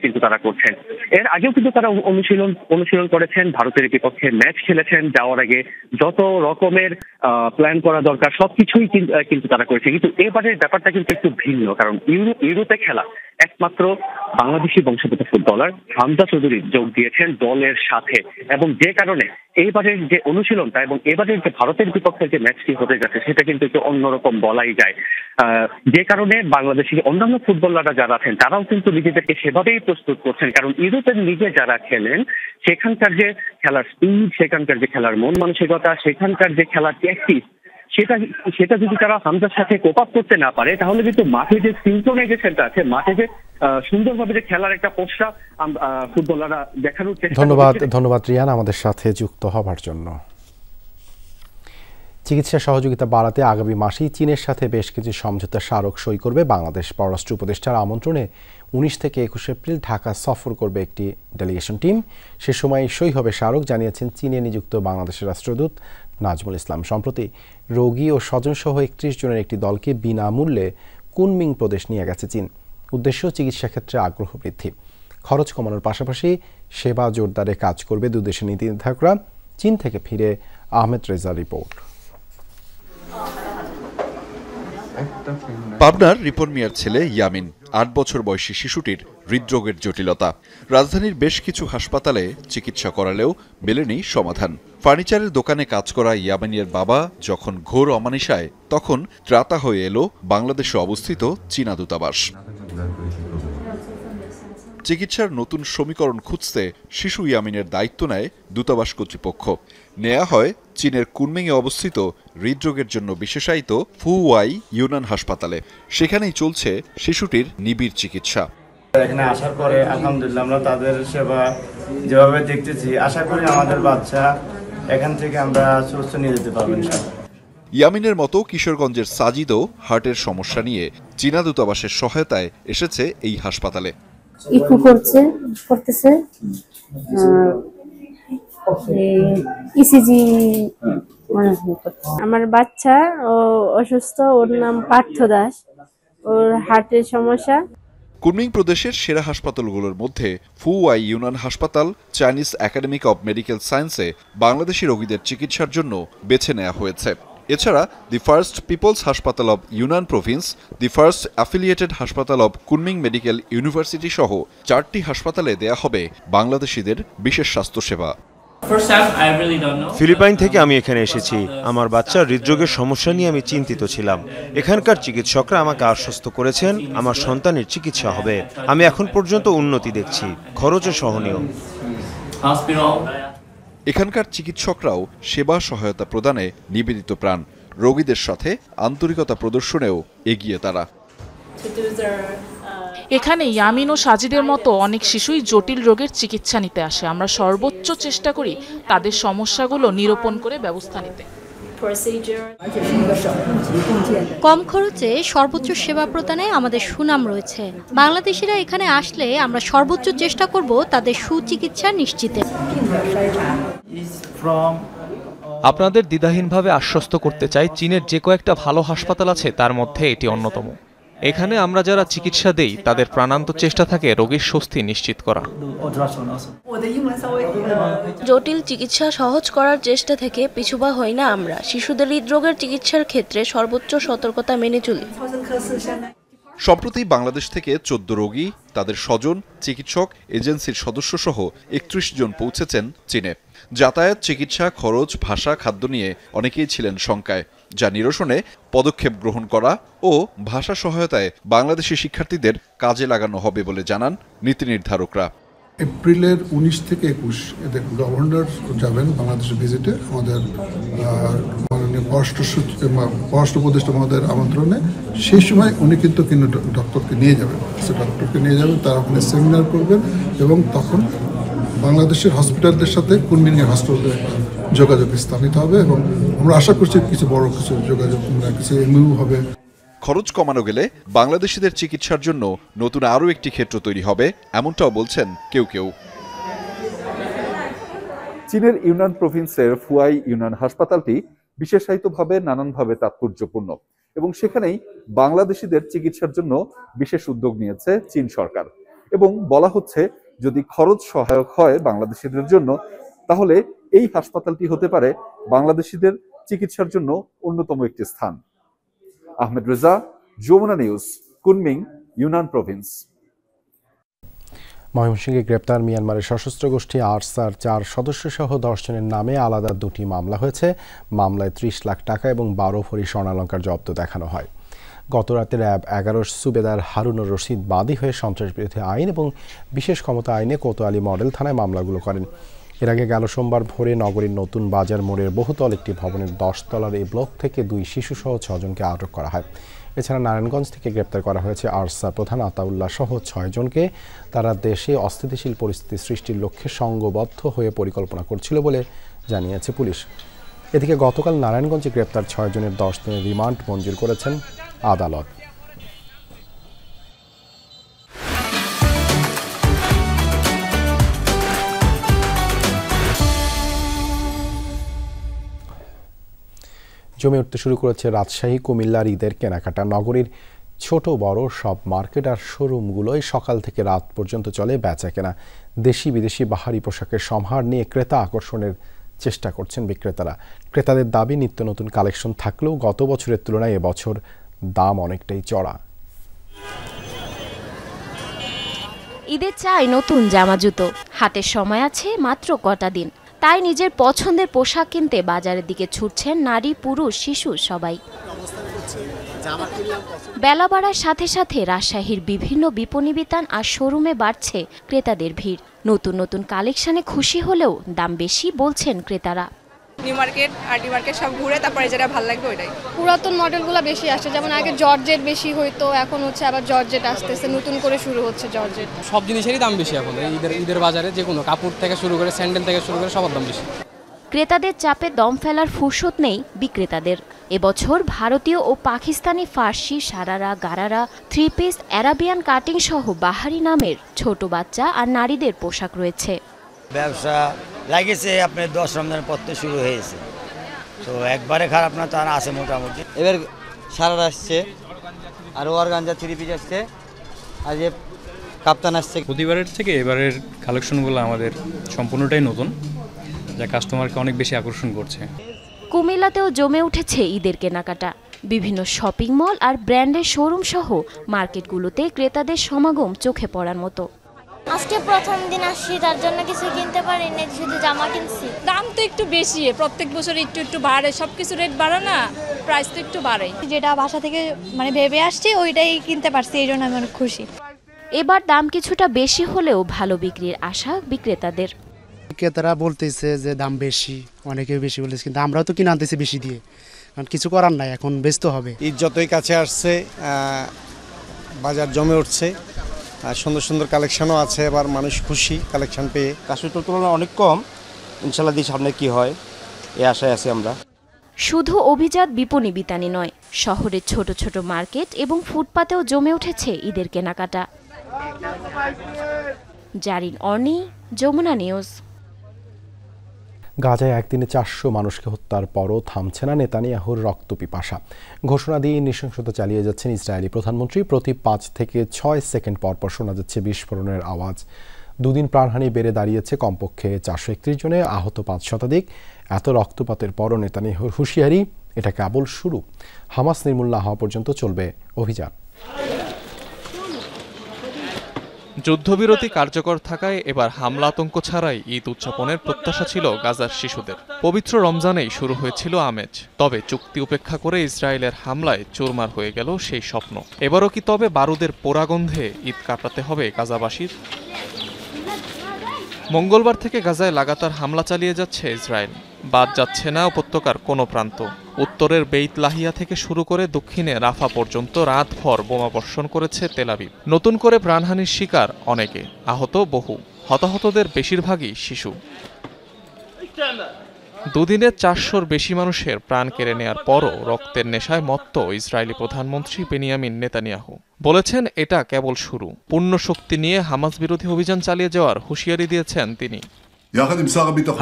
কিন্তু তারা করছেন। এর আগেও কিন্তু তারা অনুশীলন করেছেন, ভারতের বিপক্ষে ম্যাচ খেলেছেন, যাওয়ার আগে যত রকমের প্ল্যান করা দরকার সবকিছুই কিন্তু তারা করেছে। কিন্তু এবারের ব্যাপারটা কিন্তু একটু ভিন্ন, কারণ ইউরোপে খেলা একমাত্র বাংলাদেশি বংশোদ্ভূত ফুটবলার হামজা চৌধুরী যোগ দিয়েছেন দলের সাথে এবং যে কারণে এইবারের যে অনুশীলনটা এবং এবারের যে ভারতের বিপক্ষে যে ম্যাচটি হতে যাচ্ছে সেটা কিন্তু একটু অন্যরকম বলাই যায়। যে কারণে বাংলাদেশি অন্যান্য ফুটবলাররা যারা আছেন তারাও কিন্তু নিজেদেরকে সেভাবেই প্রস্তুত করছেন। কারণ ইউরোপের লিগে যারা খেলেন সেখানকার যে খেলার স্পিড, সেখানকার যে খেলার মন মানসিকতা, সেখানকার যে খেলার ট্যাকটিক সেটা যদি তারা হামজার সাথে কোপ আপ করতে না পারে তাহলে কিন্তু মাঠে যে সিনক্রোনাইজেশনটা আছে, মাঠে যে সুন্দরভাবে যে খেলার একটা পোস্টার ফুটবলাররা দেখানোর চেষ্টা। ধন্যবাদ রিয়ান আমাদের সাথে যুক্ত হবার জন্য। চিকিৎসা সহযোগিতা বাড়াতে আগামী মাসেই চীনের সাথে বেশ কিছু সমঝোতা স্মারক সই করবে বাংলাদেশ। পররাষ্ট্র উপদেষ্টার আমন্ত্রণে 19 থেকে 21 এপ্রিল ঢাকা সফর করবে একটি ডেলিগেশন টিম। সে সময় সই হবে স্মারক, জানিয়েছেন চীনে নিযুক্ত বাংলাদেশের রাষ্ট্রদূত নাজমুল ইসলাম। সম্প্রতি রোগী ও স্বজনসহ 31 জনের একটি দলকে বিনামূল্যে কুনমিং প্রদেশ নিয়ে গেছে চীন। উদ্দেশ্য চিকিৎসা ক্ষেত্রে আগ্রহ বৃদ্ধি, খরচ কমানোর পাশাপাশি সেবা জোরদারে কাজ করবে দুই দেশের নীতি নির্ধারকরা। চীন থেকে ফিরে আহমেদ রেজার রিপোর্ট। পাবনার রিপন মিয়ার ছেলে ইয়ামিন 8 বছর বয়সী শিশুটির হৃদরোগের জটিলতা। রাজধানীর বেশ কিছু হাসপাতালে চিকিৎসা করালেও মেলেনি সমাধান। ফার্নিচারের দোকানে কাজ করা ইয়ামিনের বাবা যখন ঘোর অমানিসায়, তখন ত্রাতা হয়ে এলো বাংলাদেশে অবস্থিত চীনা দূতাবাস। চিকিৎসার নতুন সমীকরণ খুঁজতে শিশু ইয়ামিনের দায়িত্ব নেয় দূতাবাস কর্তৃপক্ষ। নেওয়া হয় চীনের কুনমিংয়ে অবস্থিত হৃদরোগের জন্য বিশেষায়িত ফুওয়াই ইউনান হাসপাতালে। সেখানেই চলছে শিশুটির নিবিড় চিকিৎসা। এখানে আসার পরে আলহামদুলিল্লাহ আমরা তাদের সেবা যেভাবে দেখতেছি, আশা করি আমাদের বাচ্চা এখান থেকে আমরা সুস্থ নিয়ে যেতে পারবেন। ইয়ামিনের মতো কিশোরগঞ্জের সাজিদও হার্টের সমস্যা নিয়ে চীনা দূতাবাসের সহায়তায় এসেছে এই হাসপাতালে। ইকো করতেছে, ইসিজি। আমার বাচ্চা অসুস্থ, ওর নাম পার্থ দাস, ওর হার্টের সমস্যা। কুনমিং প্রদেশের সেরা হাসপাতালগুলোর মধ্যে ফুওয়াই ইউনান হাসপাতাল চাইনিজ একাডেমি অব মেডিকেল সায়েন্সে বাংলাদেশি রোগীদের চিকিৎসার জন্য বেছে নেওয়া হয়েছে। এছাড়া দি ফার্স্ট পিপলস হাসপাতাল of Yunnan Province, the first affiliated হাসপাতাল অব কুনমিং মেডিকেল ইউনিভার্সিটি সহ 4টি হাসপাতালে দেয়া হবে বাংলাদেশিদের বিশেষ স্বাস্থ্যসেবা। ফিলিপাইন থেকে আমি এখানে এসেছি। আমার বাচ্চার হৃদরোগের সমস্যা নিয়ে আমি চিন্তিত ছিলাম। এখানকার চিকিৎসকরা আমাকে আশ্বস্ত করেছেন আমার সন্তানের চিকিৎসা হবে। আমি এখন পর্যন্ত উন্নতি দেখছি, খরচও সহনীয়। এখানকার চিকিৎসকরাও সেবা সহায়তা প্রদানে নিবেদিত প্রাণ। রোগীদের সাথে আন্তরিকতা প্রদর্শনেও এগিয়ে তারা। এখানে ইয়ামিন ও সাজিদের মতো অনেক শিশুই জটিল রোগের চিকিৎসা নিতে আসে। আমরা সর্বোচ্চ চেষ্টা করি তাদের সমস্যাগুলো নিরূপণ করে ব্যবস্থা নিতে। কম খরচে সর্বোচ্চ সেবা প্রদানে আমাদের সুনাম রয়েছে। বাংলাদেশিরা এখানে আসলে আমরা সর্বোচ্চ চেষ্টা করব তাদের সুচিকিৎসা নিশ্চিতে। আপনাদের দ্বিধাহীনভাবে আশ্বস্ত করতে চাই, চীনের যে কয়েকটা ভালো হাসপাতাল আছে তার মধ্যে এটি অন্যতম। এখানে আমরা যারা চিকিৎসা দেই তাদের প্রাণান্ত চেষ্টা থাকে রোগীর স্বস্তি নিশ্চিত করা। জটিল চিকিৎসা সহজ করার চেষ্টা থেকে পিছুপা হই না আমরা। শিশুদের হৃদরোগের চিকিৎসার ক্ষেত্রে সর্বোচ্চ সতর্কতা মেনে চলি। সম্প্রতি বাংলাদেশ থেকে 14 রোগী, তাদের স্বজন, চিকিৎসক, এজেন্সির সদস্য সহ 31 জন পৌঁছেছেন চীনে। যাতায়াত, চিকিৎসা, খরচ, ভাষা, খাদ্য নিয়ে অনেকেই ছিলেন শঙ্কায়, যা নিরসনে পদক্ষেপ গ্রহণ করা ও ভাষা সহায়তায় বাংলাদেশি শিক্ষার্থীদের কাজে লাগানো হবে বলে জানান নীতি নির্ধারকরা। এপ্রিলের 19 থেকে 21 এদের গভর্নর যাবেন বাংলাদেশের ভিজিটে আমাদের মাননীয় পররাষ্ট্র উপদেষ্টা মহোদয়ের আমন্ত্রণে। সেই সময় উনি কিন্তু ডক্টরকে নিয়ে যাবেন, তারা ওখানে সেমিনার করবেন এবং তখন বাংলাদেশের হসপিটালদের সাথে কুনমিংয়ের হসপিটালের যোগাযোগ স্থাপিত হবে এবং আমরা আশা করছি কিছু বড় কিছু যোগাযোগ কিছু এমইউ হবে। খরচ কমানো গেলে বাংলাদেশিদের চিকিৎসার জন্য নতুন আরও একটি ক্ষেত্র তৈরি হবে, এমনটাও বলছেন কেউ কেউ। চীনের ইউনান প্রভিন্সের ফুয়াই ইউনান হাসপাতালটি বিশেষায়িতভাবে নানানভাবে তাৎপর্যপূর্ণ এবং সেখানেই বাংলাদেশিদের চিকিৎসার জন্য বিশেষ উদ্যোগ নিয়েছে চীন সরকার। এবং বলা হচ্ছে যদি খরচ সহায়ক হয় বাংলাদেশিদের জন্য, তাহলে এই হাসপাতালটি হতে পারে বাংলাদেশিদের চিকিৎসার জন্য অন্যতম একটি স্থান। Ahmed Reza, Jamuna News, Kunming, Yunnan province. ময়মনসিংহে গ্রেপ্তার মিয়ানমারের সশস্ত্র গোষ্ঠী আরসার 4 সদস্য সহ 10 জনের নামে আলাদা 2টি মামলা হয়েছে। মামলায় 30 লাখ টাকা এবং 12 ভরি স্বর্ণালংকার জব্দ দেখানো হয়। গতরাতে র্যাব 11 সুবেদার হারুনুর রশিদ বাদী হয়ে সন্ত্রাস বিরোধী আইন এবং বিশেষ ক্ষমতা আইনে কোতোয়ালি মডেল থানায় মামলাগুলো করেন। এর আগে গেল সোমবার ভোরে নগরীর নতুন বাজার মোড়ের বহুতল একটি ভবনের 10 তলার এই ব্লক থেকে 2 শিশুসহ 6 জনকে আটক করা হয়। এছাড়া নারায়ণগঞ্জ থেকে গ্রেপ্তার করা হয়েছে আরসা প্রধান আতাউল্লাহ সহ 6 জনকে। তারা দেশে অস্থিতিশীল পরিস্থিতি সৃষ্টির লক্ষ্যে সংঘবদ্ধ হয়ে পরিকল্পনা করছিল বলে জানিয়েছে পুলিশ। এদিকে গতকাল নারায়ণগঞ্জে গ্রেপ্তার 6 জনের 10 দিনের রিমান্ড মঞ্জুর করেছেন আদালত। জমে উঠতে শুরু করেছে রাজশাহী কুমিল্লার ঈদের কেনাকাটা। নগরীর ছোট বড় সব মার্কেট আর শোরুমগুলোয় সকাল থেকে রাত পর্যন্ত চলে বেচা কেনা। দেশি বিদেশি বাহারি পোশাকের সম্ভার নিয়ে ক্রেতা আকর্ষণের চেষ্টা করছেন বিক্রেতারা। ক্রেতাদের দাবি নিত্য নতুন কালেকশন থাকলেও গত বছরের তুলনায় এবছর দাম অনেকটাই চড়া। ঈদের চাই নতুন জামা জুতো, হাতের সময় আছে মাত্র কটা দিন, তাই নিজের পছন্দের পোশাক কিনতে বাজারের দিকে ছুটছেন নারী পুরুষ শিশু সবাই। বেলা বাড়ার সাথে সাথে রাজশাহীর বিভিন্ন বিপণী বিতান আর শোরুমে বাড়ছে ক্রেতাদের ভিড়। নতুন নতুন কালেকশনে খুশি হলেও দাম বেশি বলছেন ক্রেতারা। নিউ মার্কেট আর ডি মার্কেট সব ঘুরে তারপরে যেটা ভালো লাগবে ওইটাই। পুরাতন মডেলগুলো বেশি আসছে, যেমন আগে জর্জেট বেশি হইতো, এখন হচ্ছে আবার জর্জেট আসতেছে, নতুন করে শুরু হচ্ছে জর্জেট। সব জিনিসেরই দাম বেশি এখন ঈদের বাজারে, যে কোনো কাপড় থেকে শুরু করে স্যান্ডেল থেকে শুরু করে সবার দাম বেশি। ক্রেতাদের চাপে দম ফেলার ফুরসত নেই বিক্রেতাদের। এবছর ভারতীয় ও Pakistani Farshi, sharara, gharara, three piece, Arabian cutting সহ বাহারি নামের ছোট বাচ্চা আর নারীদের পোশাক রয়েছে। ব্যবসা লাগেছে আপনার 10 রমজানের পর থেকে শুরু হয়েছে, তো একবারে খারাপ না, তার আছে মোটামুটি। এবার সারারা আসছে, আর অর্গানজা থ্রি পিস আসছে, আর যে কাপ্তান আসছে। প্রতিবারের থেকে এবারের কালেকশনগুলো আমাদের সম্পূর্ণটাই নতুন, যা কাস্টমারকে অনেক বেশি আকর্ষণ করছে। কুমিল্লাতেও জমে উঠেছে ঈদের কেনাকাটা। বিভিন্ন শপিং মল আর ব্র্যান্ডের শোরুম সহ মার্কেটগুলোতে ক্রেতাদের সমাগম চোখে পড়ার মতো। আজকে প্রথম দিন আসছি, তার জন্য কিছু কিনতে পারিনি, শুধু জামা কিনছি। দাম তো একটু বেশি, প্রত্যেক বছর একটু বাড়ে, সবকিছু রেট বাড়ে না, প্রাইস তো একটু বাড়ে। যেটা বাসা থেকে ভেবে আসছি ওইটাই কিনতে পারছি, এই জন্য আমি অনেক খুশি। এবার দাম কিছুটা বেশি হলেও ভালো বিক্রির আশা বিক্রেতাদের। ক্রেতারা বলতেছে যে দাম বেশি, অনেকে বেশি বলেছে, কিন্তু আমরাও তো কিনে আনতেছি বেশি দিয়ে, কারণ কিছু করার নাই, এখন বেচতে হবে। ঈদ যতই কাছে আসছে বাজার জমে উঠছে, আর সুন্দর সুন্দর কালেকশনও আছে, এবার মানুষ খুশি কালেকশন পেয়ে। কাস্টমারের তুলনায় অনেক কম, ইনশাল্লাহ দিয়ে সামনে কি হয় এই আশায় আছি আমরা। শুধু অভিজাত বিপণী বিতানি নয়, শহরের ছোট ছোট মার্কেট এবং ফুটপাতেও জমে উঠেছে ঈদের কেনাকাটা। জারিন অর্নি, যমুনা নিউজ। গাজায় একদিনে 400 মানুষকে হত্যার পরও থামছে না নেতানিয়াহুর রক্ত পিপাসা। ঘোষণা দিয়ে নৃশংসতা চালিয়ে যাচ্ছেন ইসরায়েলি প্রধানমন্ত্রী। প্রতি 5 থেকে 6 সেকেন্ড পর পর শোনা যাচ্ছে বিস্ফোরণের আওয়াজ। দুদিন প্রাণহানি বেড়ে দাঁড়িয়েছে কমপক্ষে 431 জনে, আহত 5 শতাধিক। এত রক্তপাতের পরও নেতানিয়াহুর হুঁশিয়ারি, এটা কেবল শুরু। হামাস নির্মূল না হওয়া পর্যন্ত চলবে অভিযান। যুদ্ধবিরতি কার্যকর থাকায় এবার হামলা আতঙ্ক ছাড়াই ঈদ উদযাপনের প্রত্যাশা ছিল গাজার শিশুদের। পবিত্র রমজানেই শুরু হয়েছিল আমেজ, তবে চুক্তি উপেক্ষা করে ইসরায়েলের হামলায় চুরমার হয়ে গেল সেই স্বপ্ন। এবারও কি তবে বারুদের পোড়াগন্ধে ঈদ কাটাতে হবে গাজাবাসীর? মঙ্গলবার থেকে গাজায় লাগাতার হামলা চালিয়ে যাচ্ছে ইসরায়েল। বাদ যাচ্ছে না উপত্যকার কোনো প্রান্ত। উত্তরের বেইত লাহিয়া থেকে শুরু করে দক্ষিণে রাফা পর্যন্ত রাতভর বোমাবর্ষণ করেছে তেল আবিব। নতুন করে প্রাণহানির শিকার অনেকে, আহত বহু। হতাহতদের বেশিরভাগই শিশু। দুদিনে 400-র বেশি মানুষের প্রাণ কেড়ে নেয়ার পরও রক্তের নেশায় মত্ত ইসরায়েলি প্রধানমন্ত্রী বেনিয়ামিন নেতানিয়াহু বলেছেন, এটা কেবল শুরু। পূর্ণ শক্তি নিয়ে হামাস বিরোধী অভিযান চালিয়ে যাওয়ার হুঁশিয়ারি দিয়েছেন তিনি।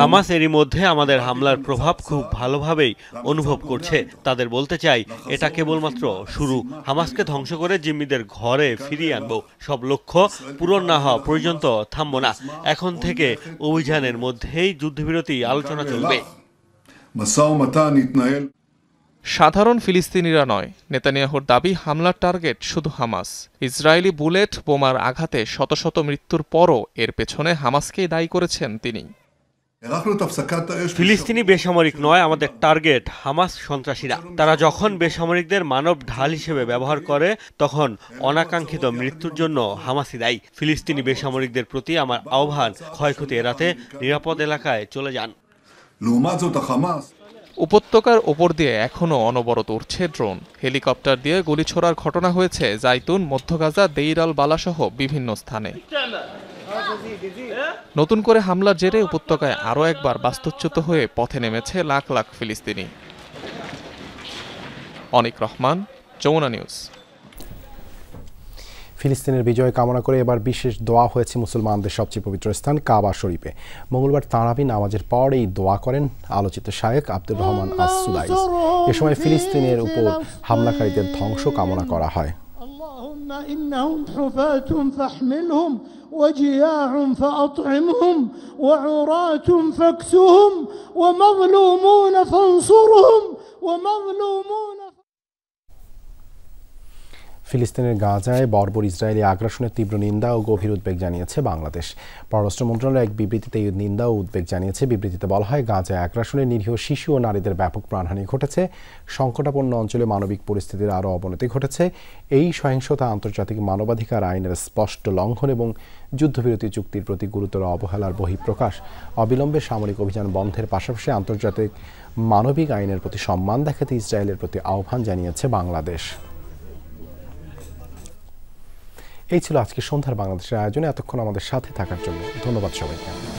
হামাস এরই মধ্যে আমাদের হামলার প্রভাব খুব ভালোভাবেই অনুভব করছে। তাদের বলতে চাই, এটা কেবলমাত্র শুরু। হামাসকে ধ্বংস করে জিম্মিদের ঘরে ফিরিয়ে আনবো। সব লক্ষ্য পূরণ না হওয়া পর্যন্ত থামবো না। এখন থেকে অভিযানের মধ্যেই যুদ্ধবিরতি আলোচনা চলবে। সাধারণ ফিলিস্তিনিরা নয়, নেতানিয়াহুর দাবি হামলার টার্গেট শুধু হামাস। ইসরায়েলি বুলেট বোমার আঘাতে শত শত মৃত্যুর পরও এর পেছনে হামাসকেই দায়ী করেছেন তিনি। ফিলিস্তিনি বেসামরিক নয়, আমাদের টার্গেট হামাস সন্ত্রাসীরা। তারা যখন বেসামরিকদের মানব ঢাল হিসেবে ব্যবহার করে, তখন অনাকাঙ্ক্ষিত মৃত্যুর জন্য হামাসই দায়ী। ফিলিস্তিনি বেসামরিকদের প্রতি আমার আহ্বান, ক্ষয়ক্ষতি এড়াতে নিরাপদ এলাকায় চলে যান। উপত্যকার ওপর দিয়ে এখনও অনবরত উঠছে ড্রোন। হেলিকপ্টার দিয়ে গুলি ছোড়ার ঘটনা হয়েছে জাইতুন, মধ্য গাজা, দেইর আল বালা সহ বিভিন্ন স্থানে। নতুন করে হামলার জেরে উপত্যকায় আরও একবার বাস্তুচ্যুত হয়ে পথে নেমেছে লাখ লাখ ফিলিস্তিনি। অনিক রহমান, যমুনা নিউজ। ফিলিস্তিনের বিজয় কামনা করে এবার বিশেষ দোয়া হয়েছে মুসলমানদের সবচেয়ে পবিত্র স্থান কাবা শরীফে। মঙ্গলবার তারাবি নামাজের পর এই দোয়া করেন আলোচিত শায়েখ আব্দুর রহমান আস-সুদাইস। এ সময় ফিলিস্তিনের উপর হামলাকারীদের ধ্বংস কামনা করা হয়। إنهم حفاة فاحملهم وجياع فأطعمهم وعراة فاكسهم ومظلومون فانصرهم ومظلومون। ফিলিস্তিনের গাজায় বর্বর ইসরায়েলি আগ্রাসনের তীব্র নিন্দা ও গভীর উদ্বেগ জানিয়েছে বাংলাদেশ। পররাষ্ট্র মন্ত্রণালয় এক বিবৃতিতে এই নিন্দা ও উদ্বেগ জানিয়েছে। বিবৃতিতে বলা হয়, গাজায় আগ্রাসনে নিরীহ শিশু ও নারীদের ব্যাপক প্রাণহানি ঘটেছে। সংকটাপন্ন অঞ্চলে মানবিক পরিস্থিতির আরও অবনতি ঘটেছে। এই সহিংসতা আন্তর্জাতিক মানবাধিকার আইনের স্পষ্ট লঙ্ঘন এবং যুদ্ধবিরতি চুক্তির প্রতি গুরুতর অবহেলার বহিঃপ্রকাশ। অবিলম্বে সামরিক অভিযান বন্ধের পাশাপাশি আন্তর্জাতিক মানবিক আইনের প্রতি সম্মান দেখাতে ইসরায়েলের প্রতি আহ্বান জানিয়েছে বাংলাদেশ। এই ছিল আজকে সন্ধ্যার বাংলাদেশের আয়োজনে। এতক্ষণ আমাদের সাথে থাকার জন্য ধন্যবাদ সবাইকে।